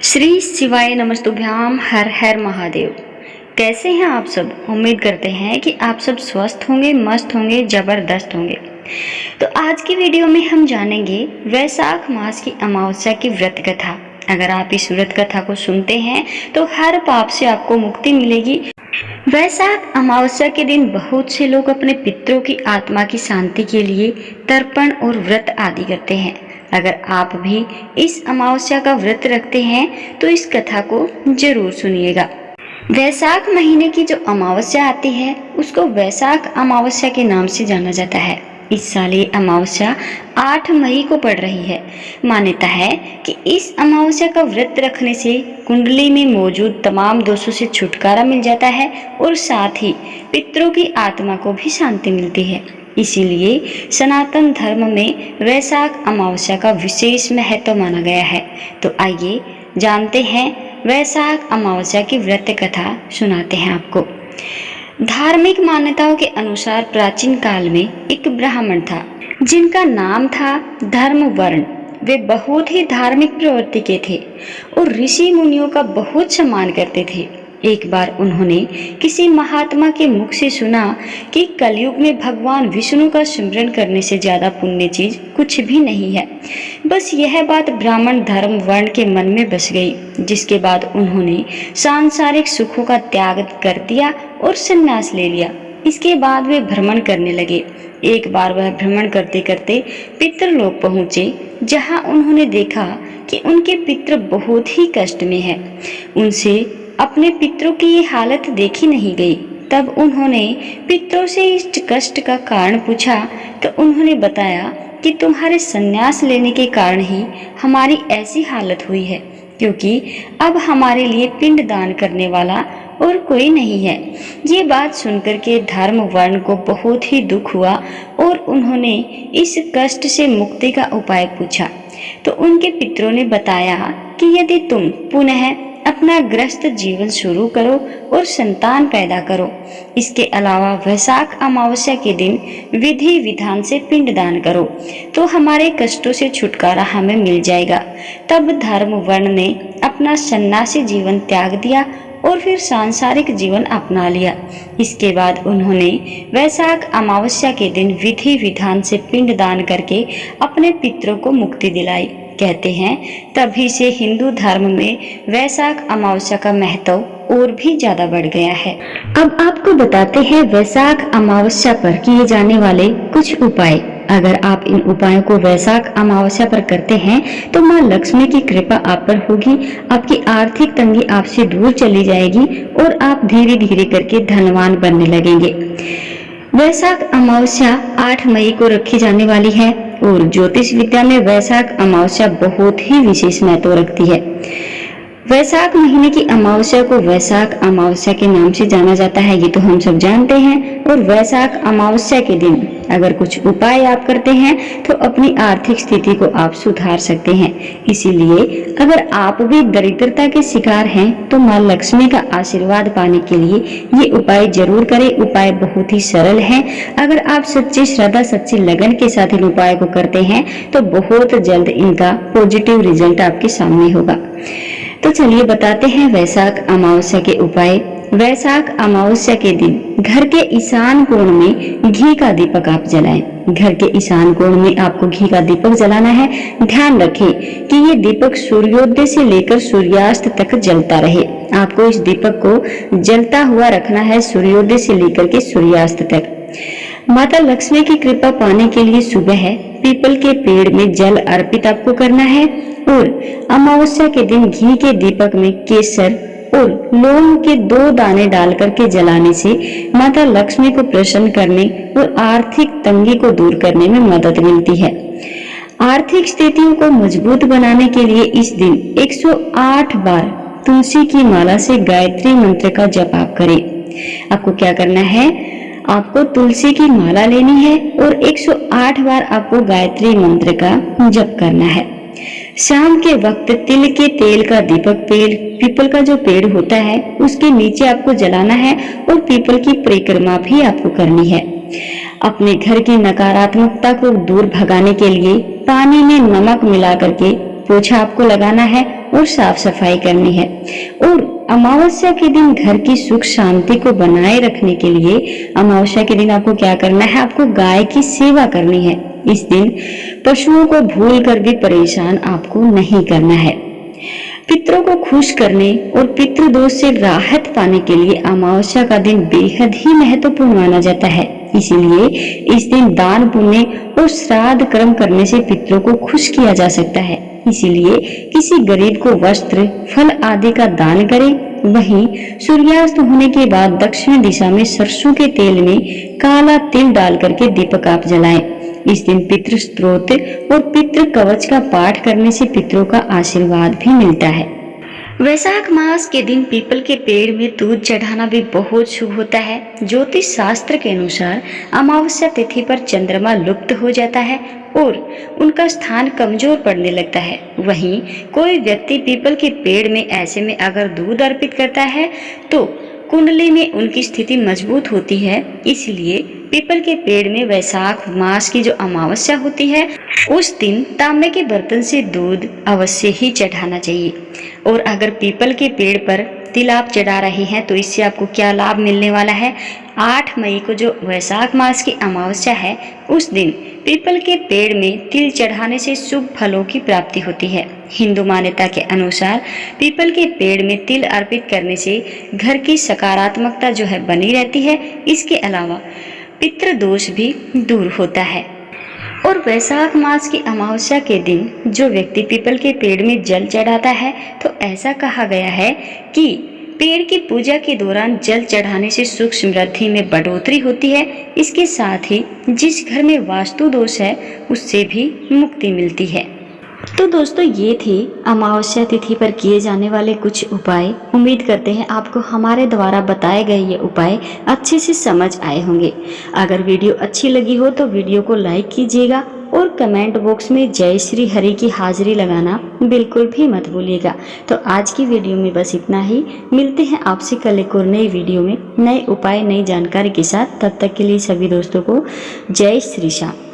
श्री शिवाय नमस्तुभ्याम। हर हर महादेव। कैसे हैं आप सब? उम्मीद करते हैं कि आप सब स्वस्थ होंगे, मस्त होंगे, जबरदस्त होंगे। तो आज की वीडियो में हम जानेंगे वैशाख मास की अमावस्या की व्रत कथा। अगर आप इस व्रत कथा को सुनते हैं तो हर पाप से आपको मुक्ति मिलेगी। वैशाख अमावस्या के दिन बहुत से लोग अपने पितरों की आत्मा की शांति के लिए तर्पण और व्रत आदि करते हैं। अगर आप भी इस अमावस्या का व्रत रखते हैं तो इस कथा को जरूर सुनिएगा। वैशाख महीने की जो अमावस्या आती है उसको वैशाख अमावस्या के नाम से जाना जाता है। इस साल ये अमावस्या 8 मई को पड़ रही है। मान्यता है कि इस अमावस्या का व्रत रखने से कुंडली में मौजूद तमाम दोषों से छुटकारा मिल जाता है और साथ ही पितरों की आत्मा को भी शांति मिलती है। इसीलिए सनातन धर्म में वैशाख अमावस्या का विशेष महत्व माना गया है। तो आइए जानते हैं वैशाख अमावस्या की व्रत कथा सुनाते हैं आपको। धार्मिक मान्यताओं के अनुसार प्राचीन काल में एक ब्राह्मण था जिनका नाम था धर्मवर्ण। वे बहुत ही धार्मिक प्रवृत्ति के थे और ऋषि मुनियों का बहुत सम्मान करते थे। एक बार उन्होंने किसी महात्मा के मुख से सुना कि कलयुग में भगवान विष्णु का स्मरण करने से ज्यादा पुण्य चीज कुछ भी नहीं है। बस यह बात ब्राह्मण धर्म वर्ण के मन में बस गई, जिसके बाद उन्होंने सांसारिक सुखों का त्याग कर दिया और संन्यास ले लिया। इसके बाद वे भ्रमण करने लगे। एक बार वह भ्रमण करते करते पितृलोक पहुंचे, जहां उन्होंने देखा कि उनके पितृ बहुत ही कष्ट में है। उनसे अपने पितरों की ये हालत देखी नहीं गई। तब उन्होंने पितरों से इस कष्ट का कारण पूछा तो उन्होंने बताया कि तुम्हारे संन्यास लेने के कारण ही हमारी ऐसी हालत हुई है, क्योंकि अब हमारे लिए पिंड दान करने वाला और कोई नहीं है। ये बात सुनकर के धर्म वर्ण को बहुत ही दुख हुआ और उन्होंने इस कष्ट से मुक्ति का उपाय पूछा। तो उनके पितरों ने बताया कि यदि तुम पुनः अपना गृहस्थ जीवन शुरू करो और संतान पैदा करो। इसके अलावा वैशाख अमावस्या के दिन विधि विधान से पिंड दान करो तो हमारे कष्टों से छुटकारा हमें मिल जाएगा। तब धर्म वर्ण ने अपना सन्यासी जीवन त्याग दिया और फिर सांसारिक जीवन अपना लिया। इसके बाद उन्होंने वैशाख अमावस्या के दिन विधि विधान से पिंड दान करके अपने पितरों को मुक्ति दिलाई। कहते हैं तभी से हिंदू धर्म में वैशाख अमावस्या का महत्व और भी ज्यादा बढ़ गया है। अब आपको बताते हैं वैशाख अमावस्या पर किए जाने वाले कुछ उपाय। अगर आप इन उपायों को वैशाख अमावस्या पर करते हैं तो माँ लक्ष्मी की कृपा आप पर होगी। आपकी आर्थिक तंगी आपसे दूर चली जाएगी और आप धीरे धीरे करके धनवान बनने लगेंगे। वैशाख अमावस्या 8 मई को रखी जाने वाली है और ज्योतिष विद्या में वैशाख अमावस्या बहुत ही विशेष महत्व रखती है। वैशाख महीने की अमावस्या को वैशाख अमावस्या के नाम से जाना जाता है, ये तो हम सब जानते हैं। और वैशाख अमावस्या के दिन अगर कुछ उपाय आप करते हैं तो अपनी आर्थिक स्थिति को आप सुधार सकते हैं। इसीलिए अगर आप भी दरिद्रता के शिकार हैं तो माँ लक्ष्मी का आशीर्वाद पाने के लिए ये उपाय जरूर करें। उपाय बहुत ही सरल है। अगर आप सच्ची श्रद्धा, सच्ची लगन के साथ इन उपाय को करते हैं तो बहुत जल्द इनका पॉजिटिव रिजल्ट आपके सामने होगा। तो चलिए बताते हैं वैशाख अमावस्या के उपाय। वैशाख अमावस्या के दिन घर के ईशान कोण में घी का दीपक आप जलाएं। घर के ईशान कोण में आपको घी का दीपक जलाना है। ध्यान रखें कि ये दीपक सूर्योदय से लेकर सूर्यास्त तक जलता रहे। आपको इस दीपक को जलता हुआ रखना है सूर्योदय से लेकर के सूर्यास्त तक। माता लक्ष्मी की कृपा पाने के लिए सुबह पीपल के पेड़ में जल अर्पित आपको करना है और अमावस्या के दिन घी के दीपक में केसर और लौंग के 2 दाने डाल करके जलाने से माता लक्ष्मी को प्रसन्न करने और आर्थिक तंगी को दूर करने में मदद मिलती है। आर्थिक स्थितियों को मजबूत बनाने के लिए इस दिन 108 बार तुलसी की माला से गायत्री मंत्र का जप आप करें। आपको क्या करना है, आपको तुलसी की माला लेनी है और 108 बार आपको गायत्री मंत्र का जप करना है। शाम के वक्त तिल के तेल का दीपक पीपल का जो पेड़ होता है उसके नीचे आपको जलाना है और पीपल की परिक्रमा भी आपको करनी है। अपने घर की नकारात्मकता को दूर भगाने के लिए पानी में नमक मिला करके पोछा आपको लगाना है और साफ सफाई करनी है। और अमावस्या के दिन घर की सुख शांति को बनाए रखने के लिए अमावस्या के दिन आपको क्या करना है, आपको गाय की सेवा करनी है। इस दिन पशुओं को भूल कर भी परेशान आपको नहीं करना है। पितरों को खुश करने और पितृदोष से राहत पाने के लिए अमावस्या का दिन बेहद ही महत्वपूर्ण माना जाता है। इसीलिए इस दिन दान पुण्य और श्राद्ध कर्म करने से पितरों को खुश किया जा सकता है। इसीलिए किसी गरीब को वस्त्र, फल आदि का दान करें। वहीं सूर्यास्त होने के बाद दक्षिण दिशा में सरसों के तेल में काला तिल डाल करके दीपक आप जलाएं। इस दिन पितृ स्तोत्र और पितृ कवच का पाठ करने से पितरों का आशीर्वाद भी मिलता है। वैशाख मास के दिन पीपल के पेड़ में दूध चढ़ाना भी बहुत शुभ होता है। ज्योतिष शास्त्र के अनुसार अमावस्या तिथि पर चंद्रमा लुप्त हो जाता है और उनका स्थान कमजोर पड़ने लगता है। वहीं कोई व्यक्ति पीपल के पेड़ में ऐसे में अगर दूध अर्पित करता है तो कुंडली में उनकी स्थिति मजबूत होती है। इसलिए पीपल के पेड़ में वैशाख मास की जो अमावस्या होती है उस दिन तांबे के बर्तन से दूध अवश्य ही चढ़ाना चाहिए। और अगर पीपल के पेड़ पर तिल आप चढ़ा रहे हैं तो इससे आपको क्या लाभ मिलने वाला है। 8 मई को जो वैशाख मास की अमावस्या है उस दिन पीपल के पेड़ में तिल चढ़ाने से शुभ फलों की प्राप्ति होती है। हिंदू मान्यता के अनुसार पीपल के पेड़ में तिल अर्पित करने से घर की सकारात्मकता जो है बनी रहती है। इसके अलावा पितृदोष भी दूर होता है। और वैशाख मास की अमावस्या के दिन जो व्यक्ति पीपल के पेड़ में जल चढ़ाता है तो ऐसा कहा गया है कि पेड़ की पूजा के दौरान जल चढ़ाने से सुख समृद्धि में बढ़ोतरी होती है। इसके साथ ही जिस घर में वास्तु दोष है उससे भी मुक्ति मिलती है। तो दोस्तों ये थे अमावस्या तिथि पर किए जाने वाले कुछ उपाय। उम्मीद करते हैं आपको हमारे द्वारा बताए गए ये उपाय अच्छे से समझ आए होंगे। अगर वीडियो अच्छी लगी हो तो वीडियो को लाइक कीजिएगा और कमेंट बॉक्स में जय श्री हरि की हाजिरी लगाना बिल्कुल भी मत भूलिएगा। तो आज की वीडियो में बस इतना ही। मिलते हैं आपसे कल एक और नई वीडियो में नए उपाय, नई जानकारी के साथ। तब तक के लिए सभी दोस्तों को जय श्री श्याम।